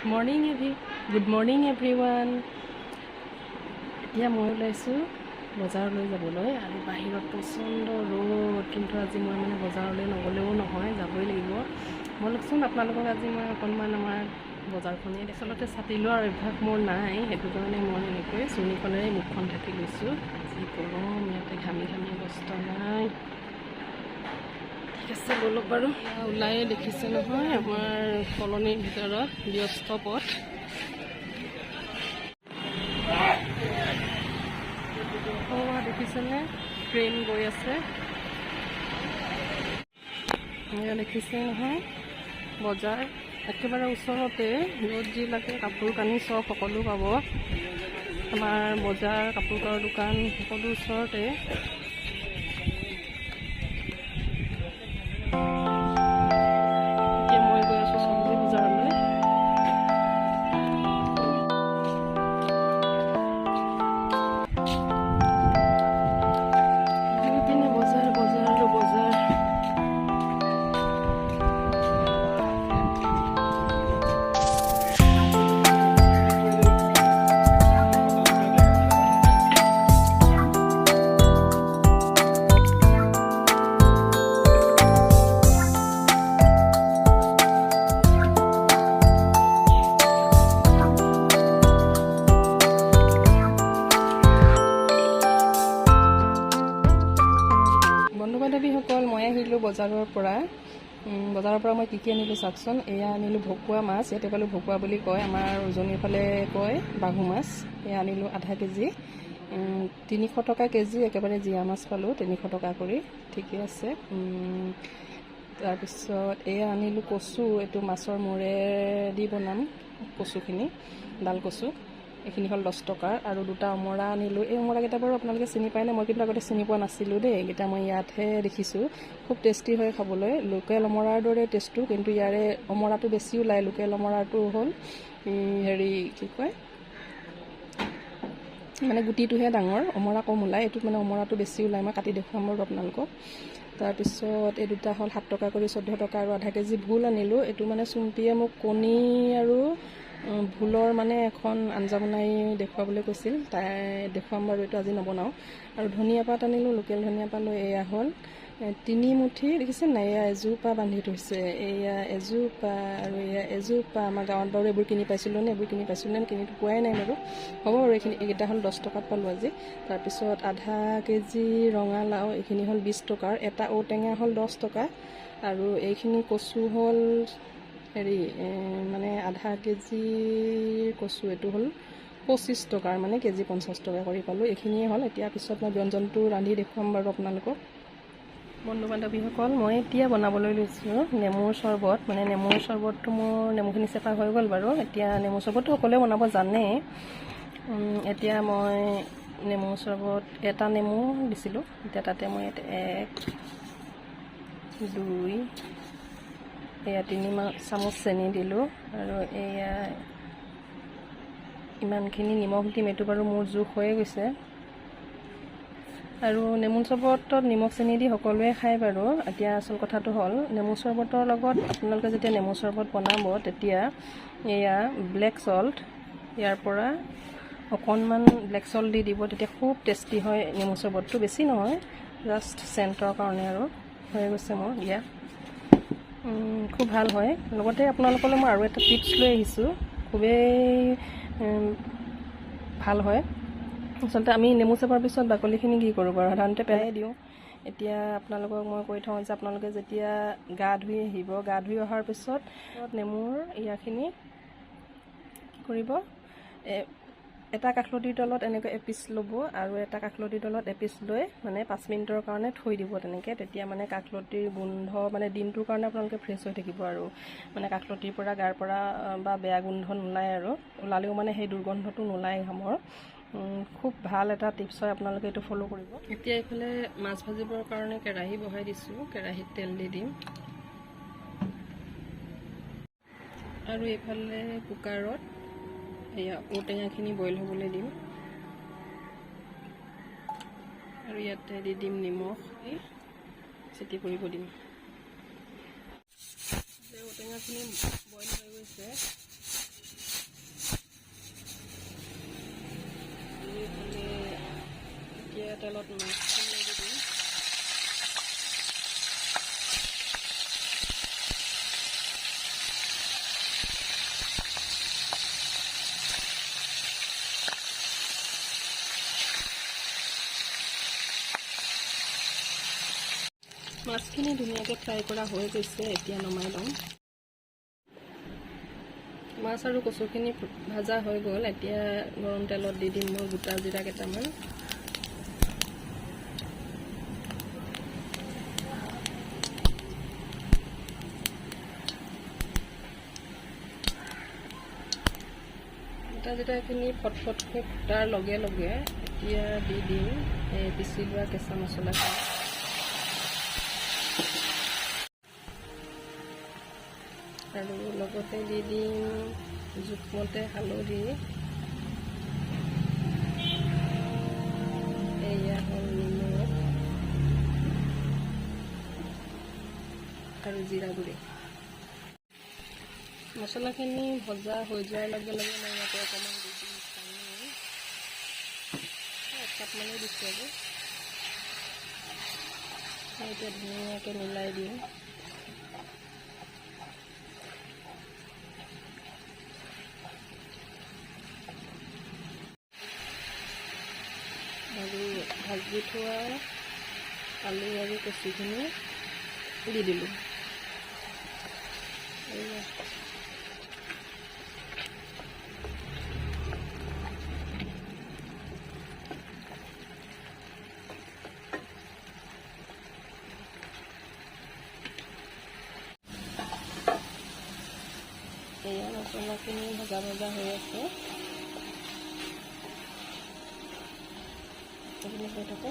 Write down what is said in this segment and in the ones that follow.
Good morning everyone. এতিয়া মই ওলাইছোঁ বজাৰলৈ যাবলৈ আৰু বাহিৰত প্ৰচণ্ড ৰ'দ, কিন্তু আজি মই মানে বজাৰলৈ নগ'লেও নহয়, যাবই লাগিব। বলকচোন আপোনালোকক আজি মই অকণমান আমাৰ বজাৰখনেই আচলতে ছাতি লোৱাৰ অভ্যাস মোৰ নাই, সেইটো কাৰণে মই এনেকৈ চুৰ্ণিখনেৰে মুখখন ঢাকি লৈছোঁ। যি গৰম, ইয়াতে ঘামি ঘামি অৱস্থা নাই। ঠিক আছে বলক বাৰু, ওলাই দেখিছে নহয় আমাৰ কলনীৰ ভিতৰত ব্যস্ত পথ। দেখিছেনে ট্ৰেইন গৈ আছে, এয়া দেখিছে নহয় বজাৰ একেবাৰে ওচৰতে, য'ত যি লাগে কাপোৰ কানি চব সকলো পাব। আমাৰ বজাৰ কাপোৰ কাপোৰৰ দোকান সকলো ওচৰতে। এতিয়া মই গৈ আছোঁ চব্জি বজাৰলৈ। বন্ধু-বান্ধৱীসকল, মই আহিলোঁ বজাৰৰ পৰা মই কি আনিলোঁ চাওকচোন। এয়া আনিলোঁ ভকুৱা মাছ, ইয়াতে পালোঁ ভকুৱা বুলি কয়, আমাৰ উজনিৰ ফালে কয় বাহু মাছ। এয়া আনিলোঁ আধা কেজি, 300 টকা কেজি, একেবাৰে জীয়া মাছ পালোঁ 300 টকা কৰি, ঠিকে আছে। তাৰপিছত এয়া আনিলোঁ কচু, এইটো মাছৰ মূৰেদি বনাম কচুখিনি, ডাল কচু, এইখিনি হ'ল 10 টকাৰ। আৰু দুটা অমৰা আনিলোঁ। এই অমৰাকেইটা বাৰু আপোনালোকে চিনি পায়নে? মই কিন্তু আগতে চিনি পোৱা নাছিলোঁ দেই, এইকেইটা মই ইয়াতহে দেখিছোঁ। খুব টেষ্টি হয় খাবলৈ, লোকেল অমৰাৰ দৰে টেষ্টটো, কিন্তু ইয়াৰে অমৰাটো বেছি ওলায়। লোকেল অমৰাটো হ'ল কি কয়, মানে গুটিটোহে ডাঙৰ, অমৰা কম ওলায়। এইটোত মানে অমৰাটো বেছি ওলায়, মই কাটি দেখুৱাম বাৰু আপোনালোকক। তাৰপিছত এই দুটা হ'ল 7 টকা কৰি, 14 টকা। আৰু আধা কেজি ভোল আনিলোঁ। এইটো মানে চুম্পীয়ে মোক কণী আৰু ভোলৰ মানে এখন আঞ্জা বনাই দেখুৱাবলৈ কৈছিল, তাই দেখুৱাম বাৰু, এইটো আজি নবনাওঁ। আৰু ধনিয়া পাত আনিলোঁ, লোকেল ধনিয়া পাত। এয়া হ'ল 3 মুঠি, দেখিছে নাই, এয়া এজোপা বান্ধি থৈছে, এয়া এজোপা আৰু এয়া এজোপা। আমাৰ গাঁৱত বাৰু এইবোৰ কিনি পাইছিলোঁ নে, কিনিতো পোৱাই নাই বাৰু, হ'ব বাৰু। এইকেইটা হ'ল 10 টকাত পালোঁ আজি। তাৰপিছত আধা কেজি ৰঙালাও, এইখিনি হ'ল 20 টকাৰ। এটা ঔটেঙা হ'ল 10 টকা। আৰু এইখিনি কচু হ'ল মানে আধা কেজি কচু, এইটো হ'ল 25 টকাৰ, মানে কেজি 50 টকা কৰি পালোঁ। এইখিনিয়ে হ'ল। এতিয়া পিছত মই ব্যঞ্জনটো ৰান্ধি দেখুৱাম বাৰু আপোনালোকক। বন্ধু-বান্ধৱীসকল, মই এতিয়া বনাবলৈ লৈছোঁ নেমুৰ চৰ্বত। মানে নেমুৰ চৰ্বতটো মোৰ নেমুখিনি চেপা হৈ গ'ল বাৰু। এতিয়া নেমু চৰ্বতটো সকলোৱে বনাব জানে। এতিয়া মই নেমু চৰ্বত, এটা নেমু দিছিলোঁ, এতিয়া তাতে মই 1, 2, এয়া 3 চামুচ চেনি দিলোঁ। আৰু এয়া ইমানখিনি নিমখ দিম, এইটো বাৰু মোৰ জোখ হৈয়ে গৈছে। আৰু নেমু চৰ্বতত নিমখ চেনি দি সকলোৱে খায় বাৰু। এতিয়া আচল কথাটো হ'ল, নেমু চৰ্বতৰ লগত আপোনালোকে যেতিয়া নেমু চৰ্বত বনাব, তেতিয়া এয়া ব্লেক চল্ট, ইয়াৰ পৰা অকণমান ব্লেক চল্ট দি দিব, তেতিয়া খুব টেষ্টি হয় নেমু চৰ্বতটো। বেছি নহয়, জাষ্ট চেণ্টৰ কাৰণে আৰু। হৈ গৈছে মোৰ দিয়া, খুব ভাল হয়। লগতে আপোনালোকলৈ মই আৰু এটা টিপছ লৈ আহিছোঁ, খুবেই ভাল হয়। আচলতে আমি নেমু চেপাৰ পিছত বাকলিখিনি কি কৰোঁ বাৰু, সাধাৰণতে পেলাই দিওঁ। এতিয়া আপোনালোকক মই কৈ থওঁ যে আপোনালোকে যেতিয়া গা ধুই আহিব, গা ধুই অহাৰ পিছত নেমুৰ ইয়াখিনি কি কৰিব, এটা কাষলতিৰ তলত এনেকৈ এপিচ ল'ব, আৰু এটা কাষলতিৰ তলত এপিচ লৈ মানে 5 মিনিটৰ কাৰণে থৈ দিব তেনেকৈ। তেতিয়া মানে কাষলতিৰ গোন্ধ মানে দিনটোৰ কাৰণে আপোনালোকে ফ্ৰেছ হৈ থাকিব, আৰু মানে কাষলতিৰ পৰা, গাৰ পৰা বা বেয়া গোন্ধ নোলায়, আৰু ওলালেও মানে সেই দুৰ্গন্ধটো নোলায় ঘামৰ। খুব ভাল এটা টিপছ হয়, আপোনালোকে এইটো ফ'ল' কৰিব। এতিয়া এইফালে মাছ ভাজিবৰ কাৰণে কেৰাহী বহাই দিছোঁ, কেৰাহীত তেল দি দিম। আৰু এইফালে কুকাৰত এয়া ঔটেঙাখিনি বইল হ'বলৈ দিম। আৰু ইয়াতে দি দিম নিমখ, চেটি কৰিব দিম। ঔটেঙাখিনি বইল হৈ গৈছে, মাছখিনি ধুনীয়াকৈ ফ্ৰাই কৰা হৈ গৈছে, এতিয়া নমাই ল'ম। মাছ আৰু কচুখিনি ভাজা হৈ গ'ল, এতিয়া গৰম তেলত দি দিম মই গোটা জিৰা কেইটামান। গোটা জিৰাখিনি ফটফটকৈ ফুটাৰ লগে লগে এতিয়া দি দিম এই পিচি লোৱা কেঁচা মছলাখিনি। আৰু লগতে দি দিম জোখমতে হালধি, এয়া হ'ল নিমখ আৰু জিৰা গুড়ি। মছলাখিনি ভজা হৈ যোৱাৰ লগে লগে মই ইয়াতে অকণমান দি দিম পানী, 1 কাপ মানেই দিছোঁ আৰু এতিয়া ধুনীয়াকৈ মিলাই দিম। আৰু ভাজি থোৱা আলু আৰু কচুখিনি দি দিলোঁ। এয়া মছলাখিনি ভজা ভজা হৈ আছে, এইখিনি হৈ থাকে।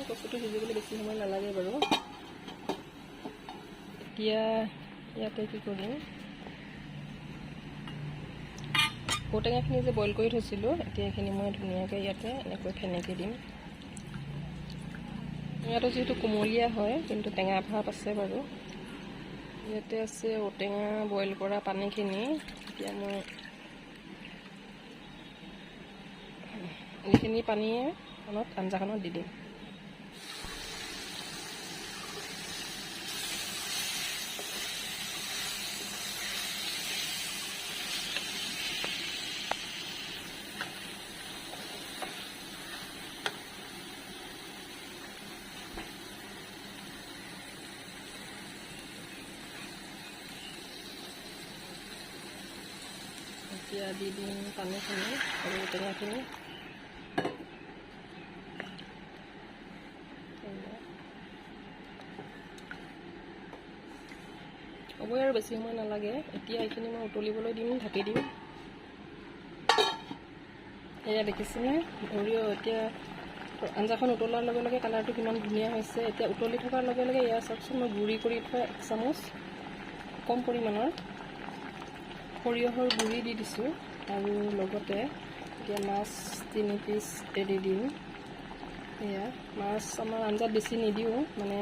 কচুটো সিজিবলৈ বেছি সময় নালাগে বাৰু। এতিয়া ইয়াতে কি কৰিম, ঔটেঙাখিনি যে বইল কৰি থৈছিলোঁ, এতিয়া এইখিনি মই ধুনীয়াকৈ ইয়াতে এনেকৈ ফেনেকি দিম। ইয়াতে যিহেতু কুমলীয়া হয় কিন্তু টেঙা ভাৱ আছে বাৰু। ইয়াতে আছে ঔটেঙা বইল কৰা পানীখিনি, এতিয়া মই এইখিনি পানীয়ে আঞ্জাখনত দি দিম। এতিয়া দি দিম পানীখিনি আৰু টেঙাখিনি। হ'বই আৰু বেছি সময় নালাগে। এতিয়া এইখিনি মই উতলিবলৈ দিম, ঢাকি দিম। এয়া দেখিছেনে সৰিয়হ, এতিয়া আঞ্জাখন উতলাৰ লগে লগে কালাৰটো কিমান ধুনীয়া হৈছে। এতিয়া উতলি থকাৰ লগে লগে এয়া চাওকচোন, মই গুড়ি কৰি থোৱা 1 চামুচ কম পৰিমাণৰ সৰিয়হৰ গুড়ি দি দিছোঁ, আৰু লগতে এতিয়া মাছ 3 পিচ দি দিম। এয়া মাছ আমাৰ আঞ্জাত বেছি নিদিওঁ, মানে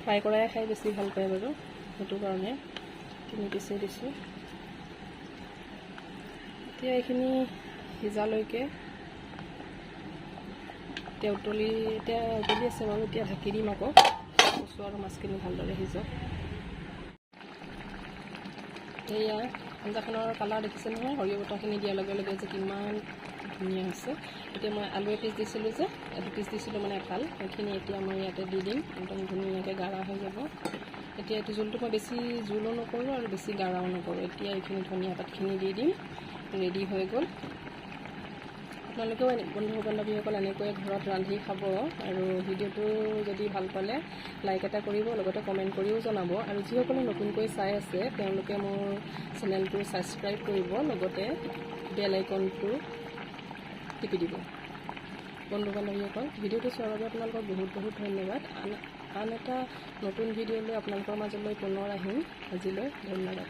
ফ্ৰাই কৰাই খাই বেছি ভাল পায় বাৰু, সেইটো কাৰণে 3 পিচেই দিছোঁ। এতিয়া এইখিনি সিজালৈকে এতিয়া উতলি আছে বাৰু। এতিয়া ঢাকি দিম আকৌ, কচু আৰু মাছখিনি ভালদৰে সিজক। এয়া আঞ্জাখনৰ কালাৰ দেখিছে নহয়, সৰিয়হ বটাখিনি দিয়াৰ লগে লগে যে কিমান ধুনীয়া হৈছে। এতিয়া মই আলু এপিচ দিছিলোঁ যে, 2 পিচ দিছিলোঁ মানে এফাল, সেইখিনি এতিয়া মই ইয়াতে দি দিম। একদম ধুনীয়াকৈ গাঢ়া হৈ যাব। এতিয়া এইটো জোলটো মই বেছি জোলো নকৰোঁ আৰু বেছি গাঢ়াও নকৰোঁ। এতিয়া এইখিনি ধনিয়া পাতখিনি দি দিম, ৰেডি হৈ গ'ল। আপোনালোকেও বন্ধু বান্ধৱীসকল এনেকৈ ঘৰত ৰান্ধি খাব। আৰু ভিডিঅ'টো যদি ভাল পালে লাইক এটা কৰিব, লগতে কমেণ্ট কৰিও জনাব। আৰু যিসকলে নতুনকৈ চাই আছে তেওঁলোকে মোৰ চেনেলটো ছাবস্ক্ৰাইব কৰিব, লগতে বেল আইকনটো টিপি দিব। বন্ধু বান্ধৱীসকল, ভিডিঅ'টো চোৱাৰ বাবে আপোনালোকক বহুত বহুত ধন্যবাদ। আন এটা নতুন ভিডিঅ'লৈ আপোনালোকৰ মাজলৈ পুনৰ আহিম। আজিলৈ ধন্যবাদ।